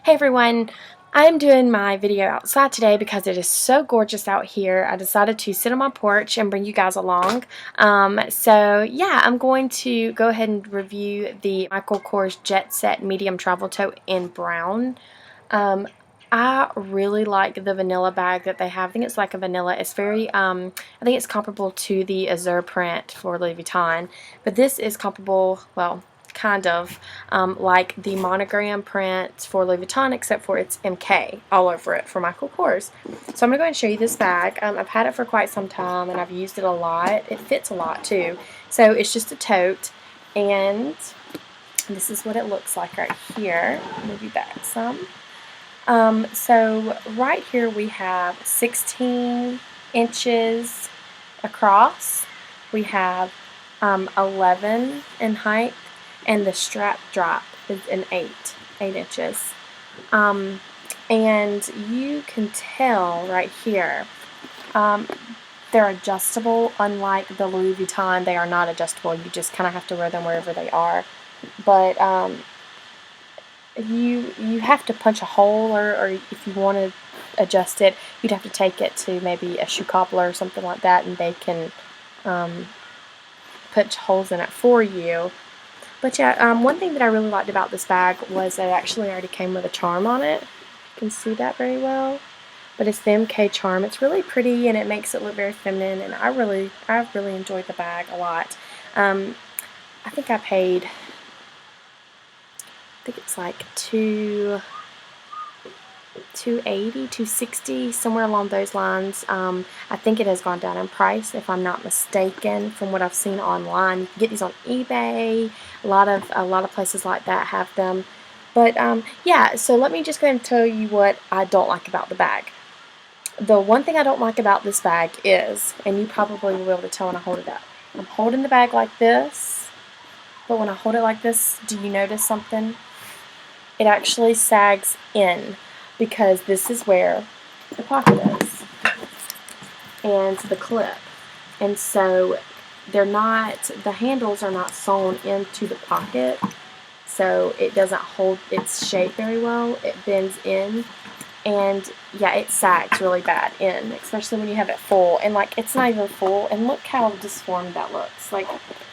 Hey everyone, I am doing my video outside today because it is so gorgeous out here. I decided to sit on my porch and bring you guys along. So yeah, I'm going to go ahead and review the Michael Kors Jet Set Medium Travel Tote in brown. I really like the vanilla bag that they have. I think it's like a vanilla. It's very, I think it's comparable to the Azure print for Louis Vuitton. But this is comparable, well, kind of, like the monogram print for Louis Vuitton, except for it's MK all over it for Michael Kors. So I'm going to go ahead and show you this bag. I've had it for quite some time, and I've used it a lot. It fits a lot, too. So it's just a tote, and this is what it looks like right here. Move you back some. So right here we have 16 inches across, we have 11 in height, and the strap drop is an 8 inches. And you can tell right here, they're adjustable. Unlike the Louis Vuitton, they are not adjustable. You just kind of have to wear them wherever they are. But you have to punch a hole, or if you want to adjust it, you'd have to take it to maybe a shoe cobbler or something like that, and they can put holes in it for you. But yeah, one thing that I really liked about this bag was that it actually already came with a charm on it. You can see that very well. But it's the MK charm. It's really pretty, and it makes it look very feminine, and I really enjoyed the bag a lot. I think I paid, I think it's like $280, $260, somewhere along those lines. I think it has gone down in price, if I'm not mistaken, from what I've seen online. You can get these on eBay. A lot of places like that have them. But yeah, so let me just go ahead and tell you what I don't like about the bag. The one thing I don't like about this bag is, and you probably will be able to tell when I hold it up, I'm holding the bag like this, but when I hold it like this, do you notice something? It actually sags in, because this is where the pocket is and the clip, and so the handles are not sewn into the pocket, so it doesn't hold its shape very well. It bends in, and yeah, it sags really bad in, especially when you have it full, and like it's not even full, and look how disformed that looks. Like,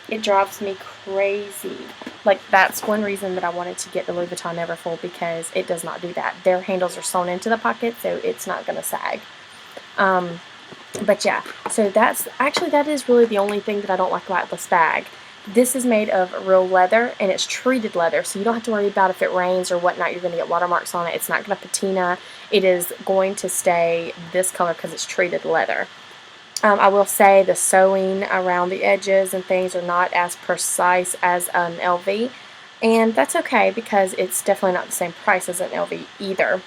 it drives me crazy. Like, that's one reason that I wanted to get the Louis Vuitton Neverfull, because it does not do that. Their handles are sewn into the pocket, so it's not going to sag. But yeah, so that is really the only thing that I don't like about this bag. This is made of real leather, and it's treated leather, so you don't have to worry about if it rains or whatnot, you're going to get watermarks on it. It's not going to patina. It is going to stay this color because it's treated leather. I will say the sewing around the edges and things are not as precise as an LV, and that's okay because it's definitely not the same price as an LV either.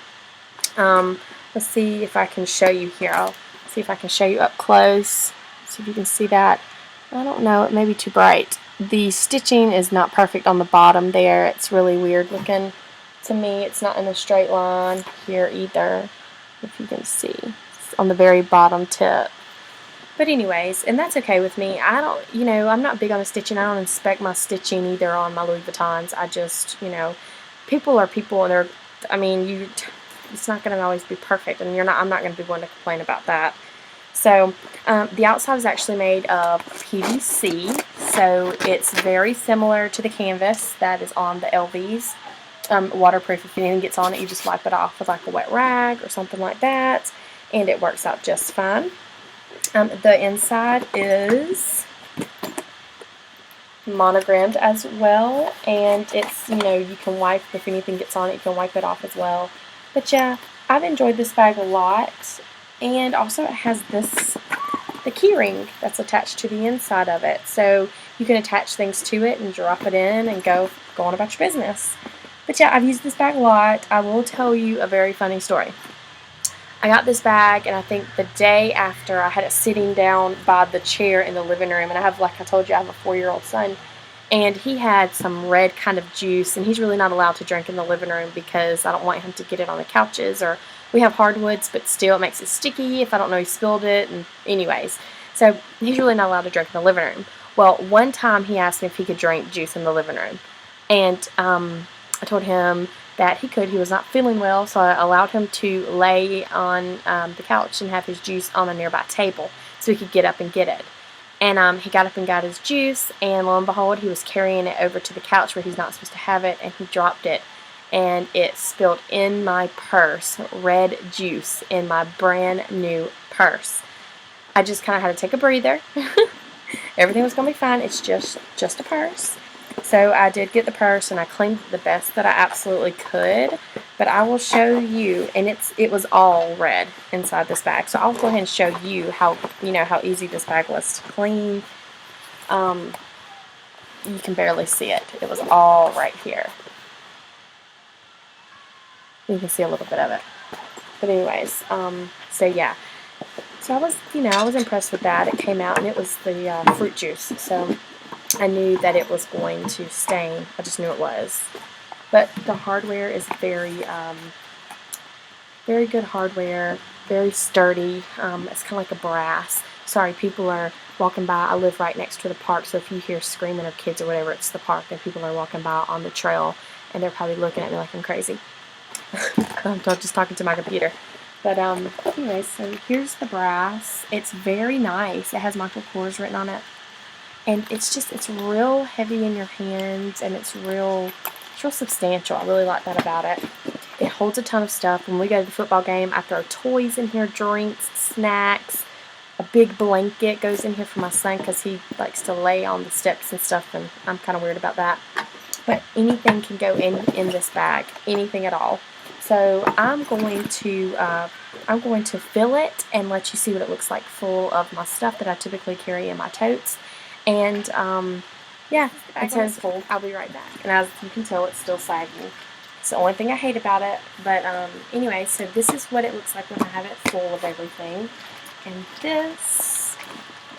Let's see if I can show you here. I'll see if I can show you up close. See if you can see that. I don't know, it may be too bright. The stitching is not perfect on the bottom there. It's really weird looking to me. It's not in a straight line here either, if you can see. It's on the very bottom tip. But anyways, and that's okay with me. I'm not big on the stitching. I don't inspect my stitching either on my Louis Vuittons. I just, people are people, and it's not going to always be perfect, and I'm not going to be one to complain about that. So, the outside is actually made of PVC, so it's very similar to the canvas that is on the LVs. Waterproof. If anything gets on it, you just wipe it off with like a wet rag or something like that, and it works out just fine. The inside is monogrammed as well, and it's, you can wipe, if anything gets on it, you can wipe it off as well. But yeah, I've enjoyed this bag a lot, and also it has the key ring that's attached to the inside of it, so you can attach things to it and drop it in and go on about your business. But yeah, I've used this bag a lot. I will tell you a very funny story. I got this bag, and I think the day after, I had it sitting down by the chair in the living room, and I have, like I told you, I have a 4-year-old son, and he had some red kind of juice, and he's really not allowed to drink in the living room because I don't want him to get it on the couches, or we have hardwoods, but still it makes it sticky if I don't know he spilled it, and anyways, so he's really not allowed to drink in the living room. Well, one time he asked me if he could drink juice in the living room, and I told him that he could. He was not feeling well, so I allowed him to lay on the couch and have his juice on a nearby table so he could get up and get it. And he got up and got his juice, and lo and behold, he was carrying it over to the couch where he's not supposed to have it, and he dropped it, and it spilled in my purse, red juice in my brand new purse. I just kind of had to take a breather. Everything was going to be fine. It's just a purse. So I did get the purse, and I cleaned it the best that I absolutely could. But I will show you, and it was all red inside this bag. So I'll go ahead and show you how easy this bag was to clean. You can barely see it. It was all right here. You can see a little bit of it. But anyways, so yeah. So I was impressed with that. It came out, and it was the fruit juice. So I knew that it was going to stain. I just knew it was. But the hardware is very good hardware, very sturdy. It's kind of like a brass. Sorry, people are walking by. I live right next to the park, so if you hear screaming of kids or whatever, it's the park, and people are walking by on the trail, and they're probably looking at me like I'm crazy. I'm just talking to my computer. But anyways, so here's the brass. It's very nice. It has Michael Kors written on it. And it's real heavy in your hands, and it's real substantial. I really like that about it. It holds a ton of stuff. When we go to the football game, I throw toys in here, drinks, snacks. A big blanket goes in here for my son because he likes to lay on the steps and stuff, and I'm kind of weird about that. But anything can go in this bag, anything at all. So I'm going to fill it and let you see what it looks like full of my stuff that I typically carry in my totes. And yeah, it says full. I'll be right back. And as you can tell, it's still sagging. It's the only thing I hate about it. But anyway, so this is what it looks like when I have it full of everything. And this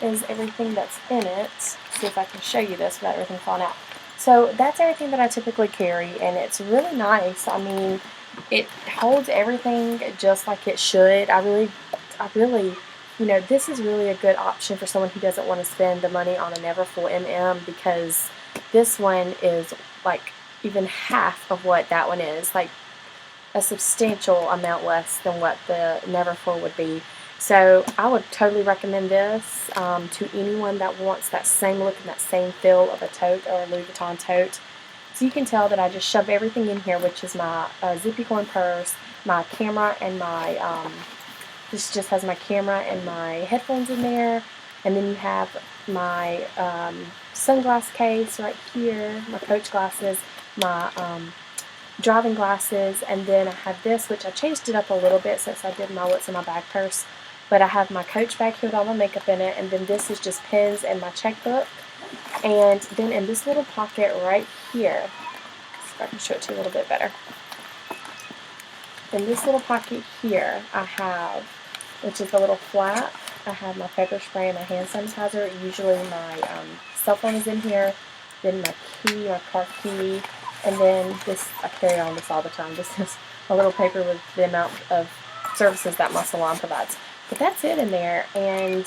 is everything that's in it. See if I can show you this without everything falling out. So that's everything that I typically carry, and it's really nice. I mean, it holds everything just like it should. I really, this is really a good option for someone who doesn't want to spend the money on a Neverfull MM, because this one is like even half of what that one is, like a substantial amount less than what the Neverfull would be. So I would totally recommend this to anyone that wants that same look and that same feel of a tote or a Louis Vuitton tote. So you can tell that I just shove everything in here, which is my zippy coin purse, my camera, and my, this just has my camera and my headphones in there. And then you have my sunglass case right here, my Coach glasses, my driving glasses, and then I have this, which I changed it up a little bit since I did my what's in my bag purse. But I have my Coach bag here with all my makeup in it, and then this is just pens and my checkbook. And then in this little pocket right here, if I can show it to you a little bit better. In this little pocket here, I have, which is the little flap, I have my pepper spray and my hand sanitizer. Usually my cell phone is in here, then my key, my car key, and then this, I carry on this all the time. This is a little paper with the amount of services that my salon provides. But that's it in there, and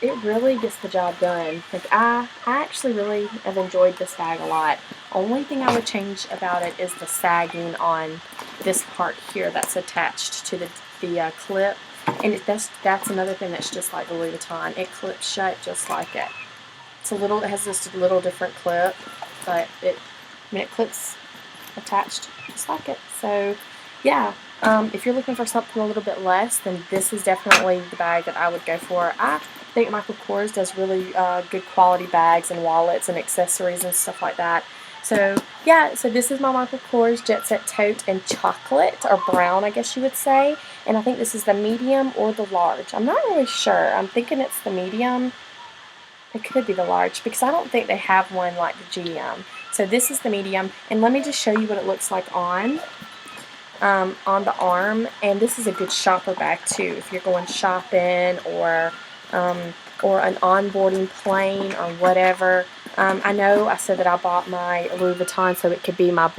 it really gets the job done. Like I actually really have enjoyed this bag a lot. Only thing I would change about it is the sagging on this part here that's attached to the clip, and that's another thing that's just like the Louis Vuitton. It clips shut just like it. It has just a little different clip, but it clips attached just like it. So yeah. If you're looking for something a little bit less, then this is definitely the bag that I would go for. I think Michael Kors does really good quality bags and wallets and accessories and stuff like that. So yeah, so this is my Michael Kors Jet Set Tote in chocolate, or brown I guess you would say. And I think this is the medium or the large. I'm not really sure. I'm thinking it's the medium. It could be the large, because I don't think they have one like the GM. So this is the medium, and let me just show you what it looks like on the arm. And this is a good shopper bag too, if you're going shopping or an onboarding plane or whatever. I know I said that I bought my Louis Vuitton so it could be my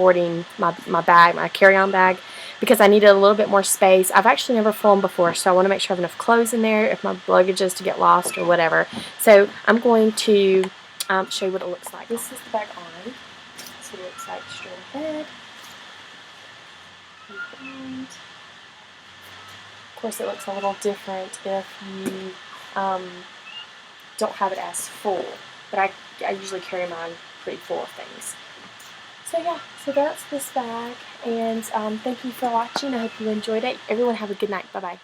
my bag, my carry-on bag, because I needed a little bit more space. I've actually never flown before, so I want to make sure I have enough clothes in there if my luggage is to get lost or whatever. So I'm going to show you what it looks like. This is the bag on. This is what it looks like straight ahead. And of course, it looks a little different if you don't have it as full, but I usually carry mine pretty full of things. So yeah, so that's this bag, and thank you for watching. I hope you enjoyed it. Everyone have a good night. Bye-bye.